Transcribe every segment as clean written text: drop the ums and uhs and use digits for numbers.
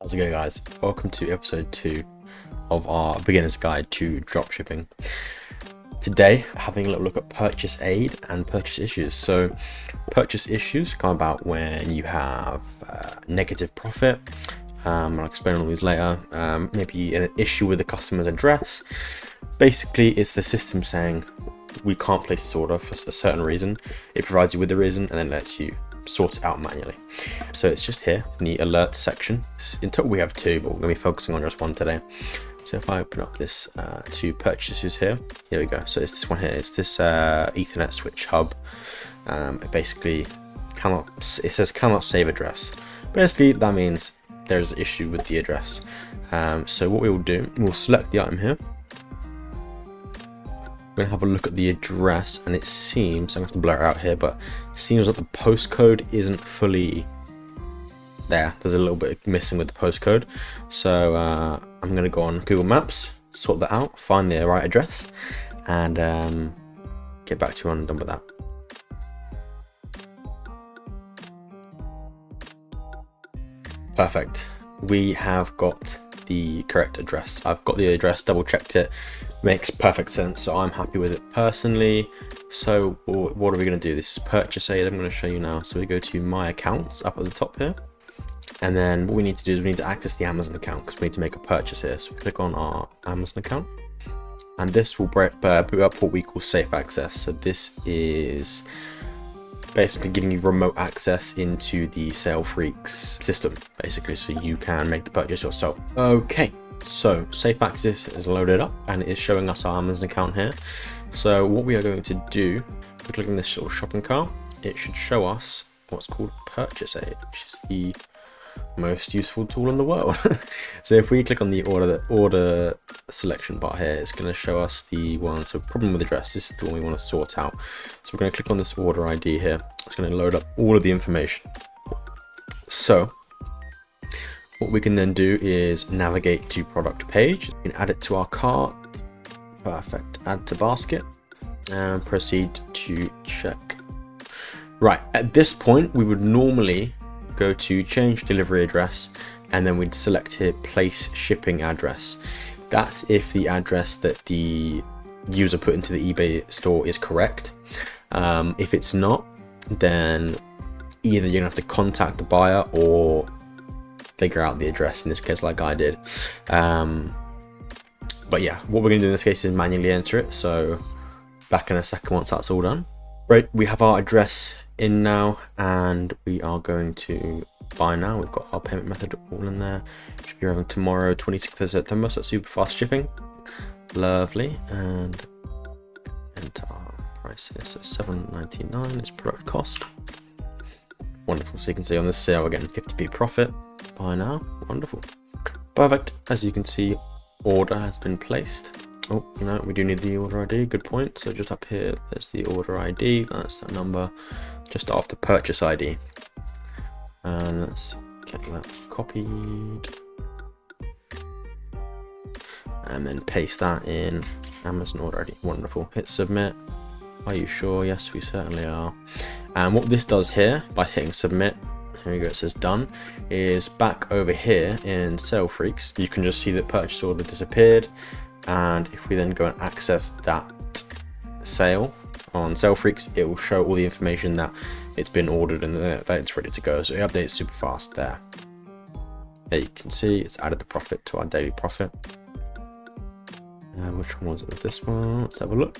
How's it going, guys? Welcome to episode 2 of our beginner's guide to dropshipping. Today, having a little look at purchase aid and purchase issues. So purchase issues come about when you have negative profit. I'll explain all these later. Maybe an issue with the customer's address. Basically, it's the system saying we can't place this order for a certain reason. It provides you with the reason and then lets you sort it out manually. So it's just here in the alert section. In total we have 2, but we're going to be focusing on just one today. So if I open up this 2 purchases here we go. So it's this one here. It's this Ethernet switch hub. It basically it says cannot save address. Basically that means there's an issue with the address. So what we will do, we'll select the item here. We're going to have a look at the address, and it seems, I'm going to have to blur it out here, but it seems that the postcode isn't fully there. There's a little bit missing with the postcode. So I'm going to go on Google Maps, sort that out, find the right address, and get back to you when I'm done with that. Perfect. We have got the correct address. I've got the address, double checked it. Makes perfect sense, so I'm happy with it personally. So what are we going to do? This is purchase aid. I'm going to show you now. So we go to my accounts up at the top here, and then what we need to do is we need to access the Amazon account because we need to make a purchase here. So we click on our Amazon account, and this will boot up what we call safe access. So this is basically giving you remote access into the Sale Freaks system, basically, so you can make the purchase yourself. Okay. So safe access is loaded up and it is showing us our Amazon account here. So what we are going to do, we're clicking this little shopping cart, it should show us what's called purchase aid, which is the most useful tool in the world. So if we click on the order selection bar here, it's going to show us the one. So problem with address, this is the one we want to sort out. So we're going to click on this order ID here. It's going to load up all of the information. So what we can then do is navigate to product page. We can add it to our cart. Perfect. Add to basket and proceed to check. Right, at this point we would normally go to change delivery address, and then we'd select here place shipping address. That's if the address that the user put into the eBay store is correct. If it's not, then either you're gonna have to contact the buyer or figure out the address, in this case like I did. But yeah, what we're going to do in this case is manually enter it. So back in a second once that's all done. Right, we have our address in now, and we are going to buy now. We've got our payment method all in there. Should be arriving tomorrow, 26th of September, so that's super fast shipping. Lovely. And enter our price here, so $7.99 is product cost. Wonderful. So you can see on this sale we're getting 50p profit. Buy now. Wonderful. Perfect. As you can see, order has been placed. Oh, no, we do need the order ID. Good point. So just up here, there's the order ID. That's that number just after purchase ID. And let's get that copied. And then paste that in Amazon order ID. Wonderful. Hit submit. Are you sure? Yes, we certainly are. And what this does here, by hitting submit, here we go, it says done, is back over here in Sale Freaks, you can just see that purchase order disappeared. And if we then go and access that sale on Sale Freaks, it will show all the information that it's been ordered and that it's ready to go. So it updates super fast there. There you can see it's added the profit to our daily profit. Which one was it with this one? Let's have a look.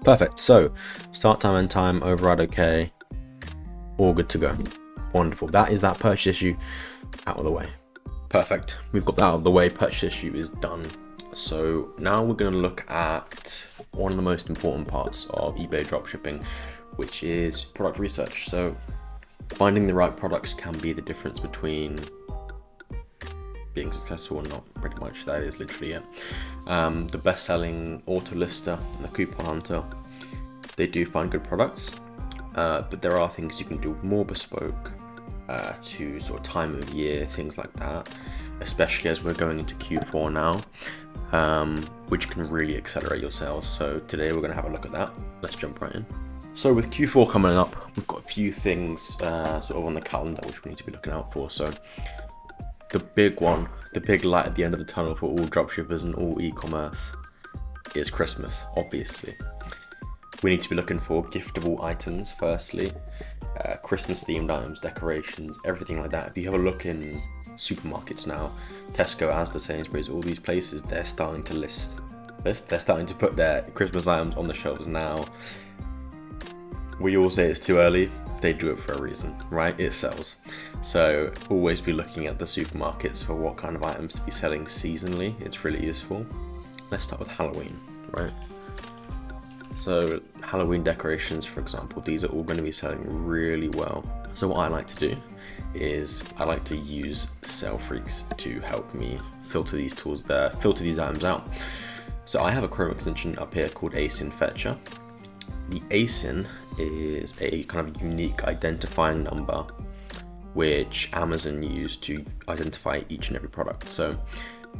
Perfect. So start time, end time, override okay. All good to go. Wonderful. That is that purchase issue out of the way. Perfect. We've got that out of the way. Purchase issue is done. So now we're going to look at one of the most important parts of eBay dropshipping, which is product research. So finding the right products can be the difference between being successful or not. Pretty much that is literally it. The best-selling auto lister and the coupon hunter, they do find good products. But there are things you can do more bespoke to sort of time of year, things like that, especially as we're going into Q4 now, which can really accelerate your sales. So today we're going to have a look at that. Let's jump right in. So with Q4 coming up, we've got a few things sort of on the calendar which we need to be looking out for. So the big one, the big light at the end of the tunnel for all dropshippers and all e-commerce is Christmas, obviously. We need to be looking for giftable items firstly, Christmas themed items, decorations, everything like that. If you have a look in supermarkets now, Tesco, Asda, Sainsbury's, all these places, they're starting to list this. They're starting to put their Christmas items on the shelves now. We all say it's too early. They do it for a reason, right? It sells. So always be looking at the supermarkets for what kind of items to be selling seasonally. It's really useful. Let's start with Halloween, right? So Halloween decorations, for example, these are all going to be selling really well. So what I like to do is I like to use Sale Freaks to help me filter these items out. So I have a Chrome extension up here called ASIN Fetcher. The ASIN is a kind of unique identifying number which Amazon use to identify each and every product. So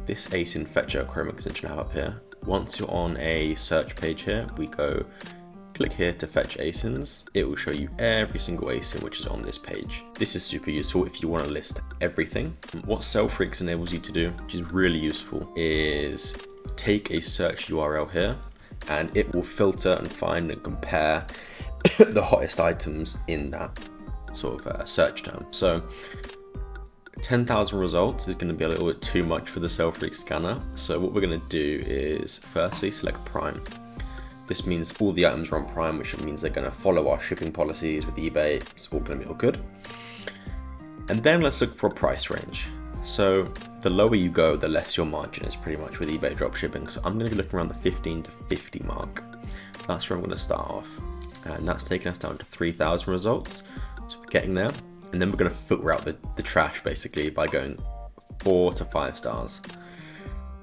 this ASIN Fetcher Chrome extension I have up here, once you're on a search page here, we go click here to fetch ASINs. It will show you every single ASIN which is on this page. This is super useful if you want to list everything. What Sale Freaks enables you to do, which is really useful, is take a search URL here and it will filter and find and compare the hottest items in that sort of search term. So 10,000 results is going to be a little bit too much for the Sale Freaks scanner. So what we're going to do is firstly select Prime. This means all the items are on Prime, which means they're going to follow our shipping policies with eBay. It's all going to be all good. And then let's look for a price range. So the lower you go, the less your margin is pretty much with eBay dropshipping. So I'm going to be looking around the 15 to 50 mark. That's where I'm going to start off. And that's taking us down to 3,000 results. So we're getting there. And then we're going to filter out the trash basically by going 4 to 5 stars.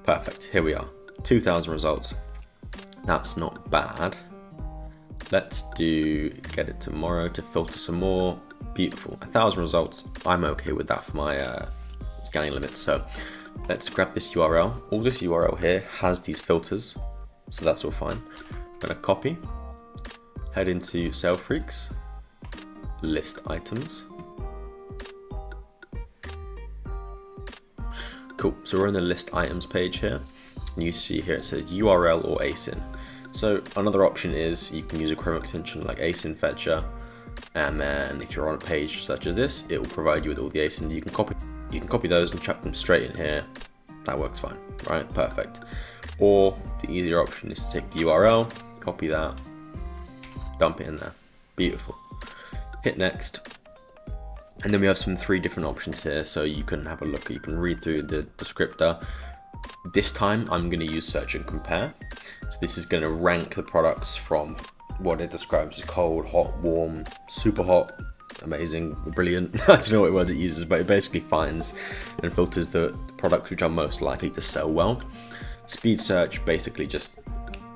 Perfect. Here we are. 2,000 results. That's not bad. Let's get it tomorrow to filter some more. Beautiful. 1,000 results. I'm okay with that for my scanning limits. So let's grab this URL. All this URL here has these filters, so that's all fine. I'm gonna copy, head into Sale Freaks, list items. Cool, so we're on the list items page here. And you see here it says URL or ASIN. So another option is you can use a Chrome extension like ASIN Fetcher, and then if you're on a page such as this, it will provide you with all the ASINs. You can copy those and chuck them straight in here. That works fine, right? Perfect. Or the easier option is to take the URL, copy that, dump it in there. Beautiful. Hit next. And then we have 3 different options here, so you can have a look, you can read through the descriptor. This time I'm going to use search and compare. So this is going to rank the products from what it describes as cold, hot, warm, super hot, amazing, brilliant. I don't know what words it uses, but it basically finds and filters the products which are most likely to sell well. Speed search, basically just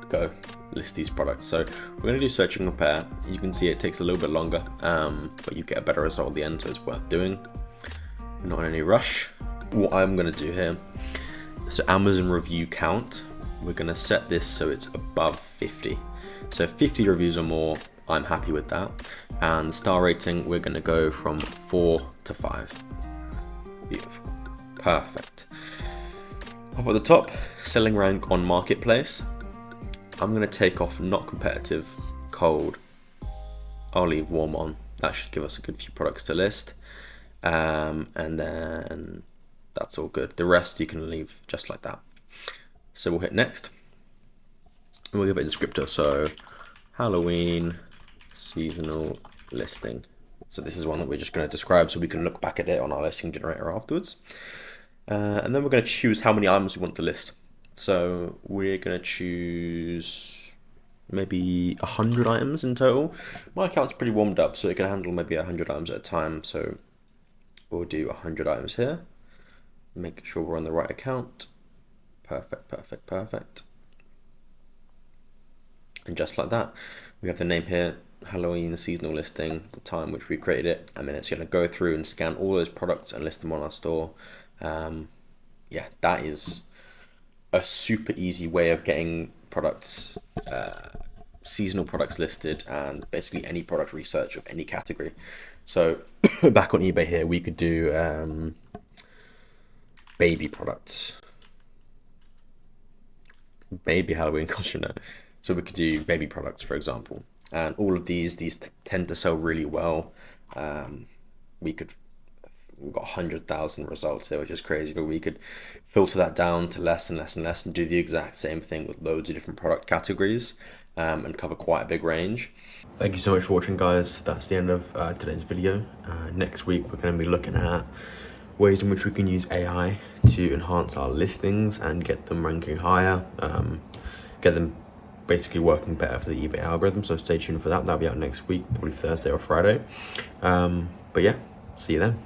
go list these products. So we're going to do search and compare. You can see it takes a little bit longer, but you get a better result at the end, so it's worth doing. Not in any rush. What I'm going to do here, so Amazon review count, we're going to set this so it's above 50. So 50 reviews or more, I'm happy with that. And star rating, we're going to go from 4 to 5. Beautiful. Perfect. Up at the top, selling rank on marketplace. I'm going to take off not competitive, cold. I'll leave warm on. That should give us a good few products to list. And then that's all good. The rest you can leave just like that. So we'll hit next. And we'll give it a descriptor. So Halloween seasonal listing. So this is one that we're just going to describe so we can look back at it on our listing generator afterwards. And then we're going to choose how many items we want to list. So we're going to choose maybe 100 items in total. My account's pretty warmed up, so it can handle maybe 100 items at a time. So we'll do 100 items here. Make sure we're on the right account. Perfect, perfect, perfect. And just like that, we have the name here, Halloween seasonal listing, the time which we created it, and then it's going to go through and scan all those products and list them on our store. Yeah, that is a super easy way of getting products, seasonal products listed, and basically any product research of any category. So back on eBay here, we could do baby products. Baby Halloween costume. So we could do baby products, for example. And all of these tend to sell really well. We've got 100,000 results here, which is crazy, but we could filter that down to less and less and less and do the exact same thing with loads of different product categories, and cover quite a big range. Thank you so much for watching, guys. That's the end of today's video. Next week we're going to be looking at ways in which we can use AI to enhance our listings and get them ranking higher, get them basically working better for the eBay algorithm. So stay tuned for that. That'll be out next week, probably Thursday or Friday. But yeah, see you then.